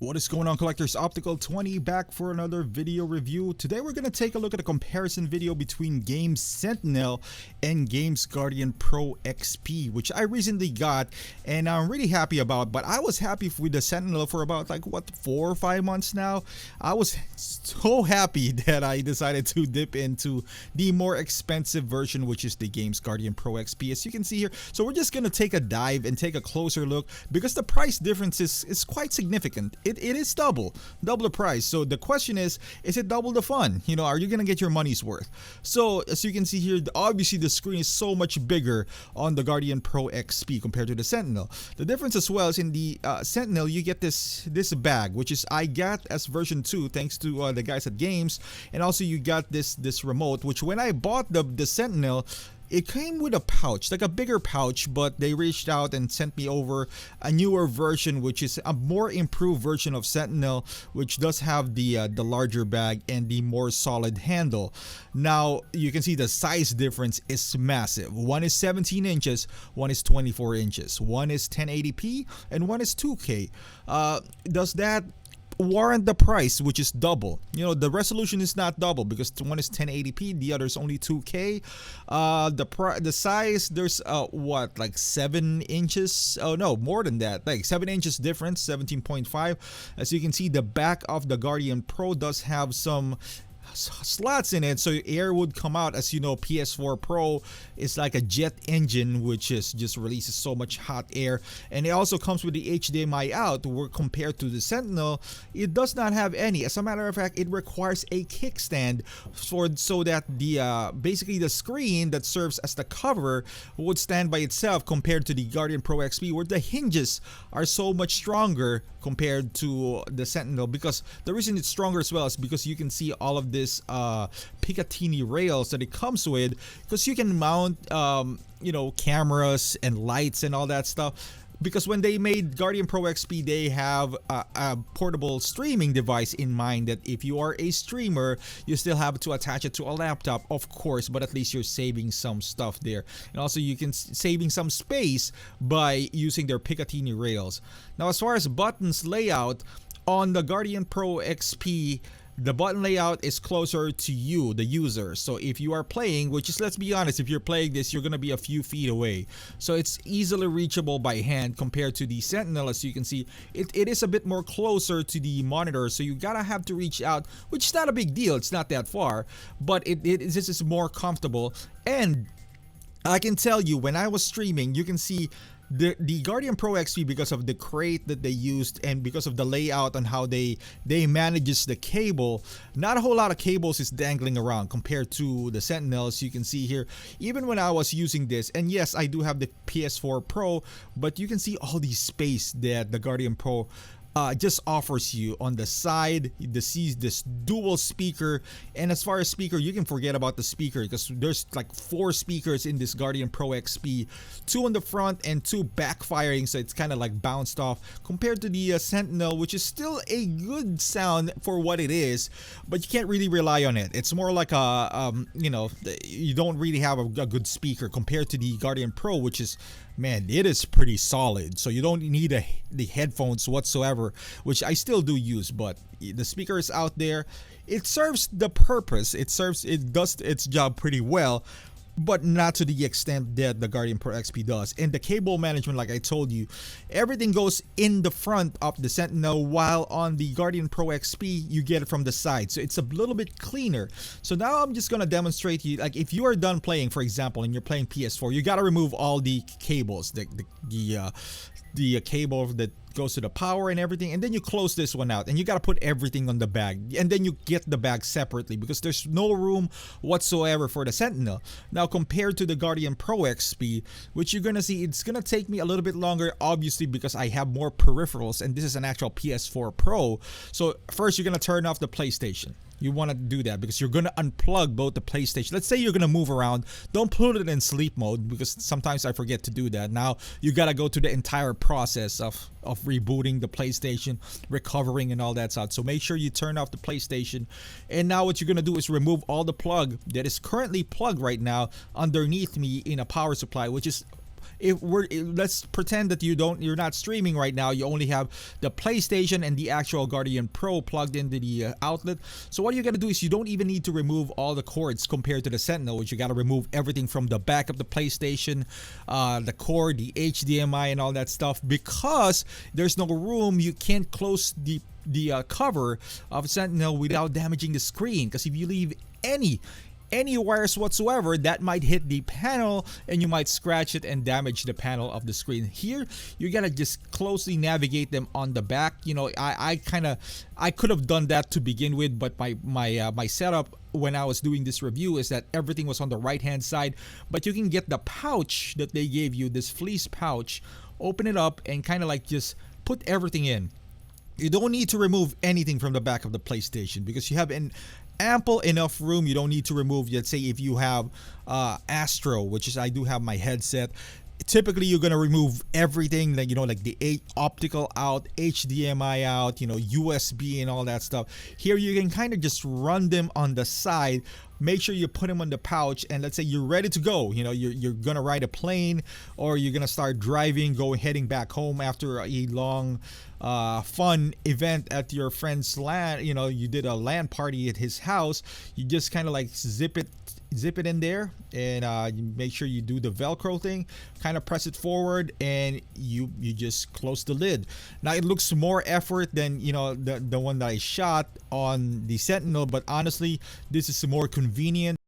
What is going on, collectors? Optical 20 back for another video review. Today we're going to take a look at a comparison video between Gaems Sentinel and Gaems Guardian Pro XP, which I recently got and I'm really happy about. But I was happy with the Sentinel for about 4 or 5 months now. I was so happy that I decided to dip into the more expensive version, which is the Gaems Guardian Pro XP, as you can see here. So we're just going to take a dive and take a closer look because the price difference is quite significant. It is double the price. So the question is it double the fun? You know, are you gonna get your money's worth? So as you can see here, obviously the screen is so much bigger on the Guardian Pro XP compared to the Sentinel. The difference as well is in the Sentinel, you get this bag, which is I got as version 2 thanks to the guys at Games, and also you got this remote, which when I bought the Sentinel, it came with a pouch, like a bigger pouch, but they reached out and sent me over a newer version, which is a more improved version of Sentinel, which does have the larger bag and the more solid handle. Now you can see the size difference is massive. One is 17 inches, one is 24 inches, one is 1080p, and one is 2K. Does that warrant the price, which is double? You know, the resolution is not double because one is 1080p, the other is only 2K. The size, there's what, like 7 inches? Oh no, more than that, like 7 inches difference, 17.5. As you can see, the back of the Guardian Pro does have some slots in it, so air would come out. As you know, PS4 Pro is like a jet engine, which is just releases so much hot air, and it also comes with the HDMI out, where compared to the Sentinel, it does not have any. As a matter of fact, it requires a kickstand so that the basically the screen that serves as the cover would stand by itself, compared to the Guardian Pro XP, where the hinges are so much stronger compared to the Sentinel. Because the reason it's stronger as well is because you can see all of this Picatinny rails that it comes with, because you can mount you know, cameras and lights and all that stuff. Because when they made Guardian Pro XP, they have a portable streaming device in mind, that if you are a streamer, you still have to attach it to a laptop, of course, but at least you're saving some stuff there. And also you can saving some space by using their Picatinny rails. Now, as far as buttons layout, on the Guardian Pro XP, the button layout is closer to you, the user. So if you are playing, which is, let's be honest, if you're playing this, you're gonna be a few feet away, so it's easily reachable by hand, compared to the Sentinel. As you can see, it is a bit more closer to the monitor, so you gotta have to reach out, which is not a big deal, it's not that far, but this is more comfortable. And I can tell you, when I was streaming, you can see the Guardian Pro XP, because of the crate that they used and because of the layout on how they manages the cable, not a whole lot of cables is dangling around compared to the Sentinels. You can see here, even when I was using this, and yes, I do have the PS4 Pro, but you can see all the space that the Guardian Pro just offers you on the side. This dual speaker, and as far as speaker, you can forget about the speaker, because there's like 4 speakers in this Guardian Pro XP, 2 on the front and 2 backfiring, so it's kind of like bounced off, compared to the Sentinel, which is still a good sound for what it is, but you can't really rely on it. It's more like a you know, you don't really have a good speaker compared to the Guardian Pro, which is, man, it is pretty solid. So you don't need the headphones whatsoever, which I still do use, but the speaker is out there. It serves the purpose. It does its job pretty well, but not to the extent that the Guardian Pro XP does. And the cable management, like I told you, everything goes in the front of the Sentinel, while on the Guardian Pro XP, you get it from the side. So it's a little bit cleaner. So now I'm just gonna demonstrate to you, like if you are done playing, for example, and you're playing PS4, you gotta remove all the cables, the cable that goes to the power and everything, and then you close this one out, and you got to put everything on the bag, and then you get the bag separately, because there's no room whatsoever for the Sentinel. Now, compared to the Guardian Pro XP, which you're gonna see, it's gonna take me a little bit longer, obviously, because I have more peripherals, and this is an actual PS4 Pro. So first, you're gonna turn off the PlayStation. You want to do that because you're going to unplug both the PlayStation. Let's say you're going to move around. Don't put it in sleep mode, because sometimes I forget to do that. Now you got to go through the entire process of rebooting the PlayStation, recovering and all that stuff. So make sure you turn off the PlayStation. And now what you're going to do is remove all the plug that is currently plugged right now underneath me in a power supply, which is let's pretend that you're not streaming right now. You only have the PlayStation and the actual Guardian Pro plugged into the outlet. So what you're gonna do is you don't even need to remove all the cords compared to the Sentinel, which you gotta remove everything from the back of the PlayStation, the cord, the HDMI, and all that stuff, because there's no room. You can't close the cover of Sentinel without damaging the screen, because if you leave any wires whatsoever, that might hit the panel and you might scratch it and damage the panel of the screen. Here you gotta just closely navigate them on the back. You know, I could have done that to begin with, but my setup when I was doing this review is that everything was on the right hand side. But you can get the pouch that they gave you, this fleece pouch, open it up and kind of like just put everything in. You don't need to remove anything from the back of the PlayStation because you have an ample enough room. You don't need to remove, let's say if you have Astro, which is, I do have my headset. Typically you're gonna remove everything, like, you know, like the optical out, HDMI out, you know, USB and all that stuff. Here you can kind of just run them on the side. Make sure you put them on the pouch, and let's say you're ready to go. You know, you're gonna ride a plane, or you're gonna start driving, heading back home after a long fun event at your friend's LAN. You know, you did a LAN party at his house. You just kind of like zip it in there, and you make sure you do the Velcro thing, kind of press it forward, and you just close the lid. Now it looks more effort than, you know, the one that I shot on the Sentinel, but honestly this is more convenient.